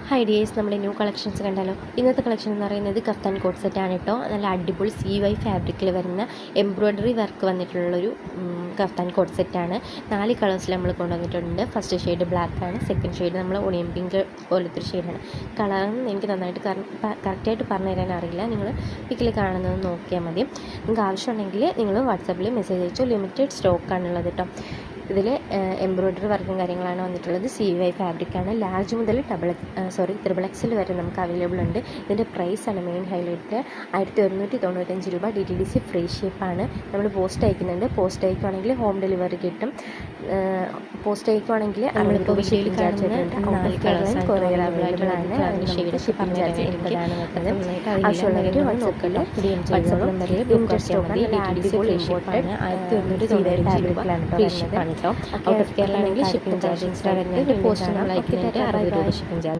Hi dears, നമ്മുടെ new collections കണ്ടാലോ. ഇന്നത്തെ കളക്ഷൻ എന്ന് പറയുന്നത് കഫ്താൻ കോട്ട് സെറ്റാണ് കേട്ടോ. നല്ല അടിപൊളി CY ഫാബ്രിക്കിൽ വരുന്ന എംബ്രോയ്ഡറി വർക്ക് വന്നിട്ടുള്ളൊരു കഫ്താൻ കോട്ട് സെറ്റാണ്. 4 കളേഴ്സിൽ നമ്മൾ കൊണ്ടുവന്നിട്ടുണ്ട്. ഫസ്റ്റ് ഷെയ്ഡ് ബ്ലാക്ക് ആണ്, സെക്കൻഡ് ഷെയ്ഡ് നമ്മൾ ഒണിയൻ പിങ്ക് പോലത്തെ ഒരു ഷെയ്ഡാണ്. കളറൊന്നും എനിക്ക് നന്നായിട്ട് കറക്റ്റായിട്ട് പറഞ്ഞു തരാൻ അറിയില്ല. നിങ്ങൾ പിക്കിൽ കാണുന്നത് നോക്കിയാൽ മതി. നിങ്ങൾക്ക് ആവശ്യമുണ്ടെങ്കിൽ നിങ്ങൾ വാട്സാപ്പിൽ മെസ്സേജ് അയച്ചോ. ലിമിറ്റഡ് സ്റ്റോക്കാണുള്ളത് കേട്ടോ. ഇതിൽ എംബ്രോയ്ഡറി വർക്കും കാര്യങ്ങളാണ് വന്നിട്ടുള്ളത്. CY ഫാബ്രിക്കാണ്. ലാർജ് മുതൽ XXL വരെ നമുക്ക് അവൈലബിൾ ഉണ്ട്. ഇതിൻ്റെ പ്രൈസാണ് മെയിൻ ഹൈലൈറ്റ്. 1195 രൂപ. DTDC ഫ്രീ ഷിപ്പാണ്. നമ്മൾ പോസ്റ്റ് അയക്കുന്നുണ്ട്. പോസ്റ്റ് അയക്കുവാണെങ്കിൽ ഹോം ഡെലിവറി കിട്ടും. പോസ്റ്റ് അയക്കുവാണെങ്കിൽ നമ്മളിപ്പോൾ വീഡിയോയിൽ കാണുന്ന 4 കളേഴ്സ് കൊറിയറാണ്. അതിന് ഷെയ്ഡ് ഷിപ്പിംഗ് ചാർജ് എന്നതാണ് വരുന്നത്. ആവശ്യമുള്ളവർ വാട്സാപ്പിൽ വാട്സാപ്പ് നമ്പറിൽ ലിമിറ്റഡ് സ്റ്റോക്കാണ്. DTDC free ഷിപ്പാണ്. 1195 രൂപ ഫ്രീ ഷിപ്പാണ് കേട്ടോ. ഔട്ട് ഓഫ് കേരള ആണെങ്കിൽ ഷിപ്പിംഗ് ചാർജ് എക്സ്ട്രാ വരുന്നത്. പോസ്റ്റ് നമ്മൾ അയക്കുന്നതിൻ്റെ 60 രൂപ ഷിപ്പിംഗ് ചാർജ്.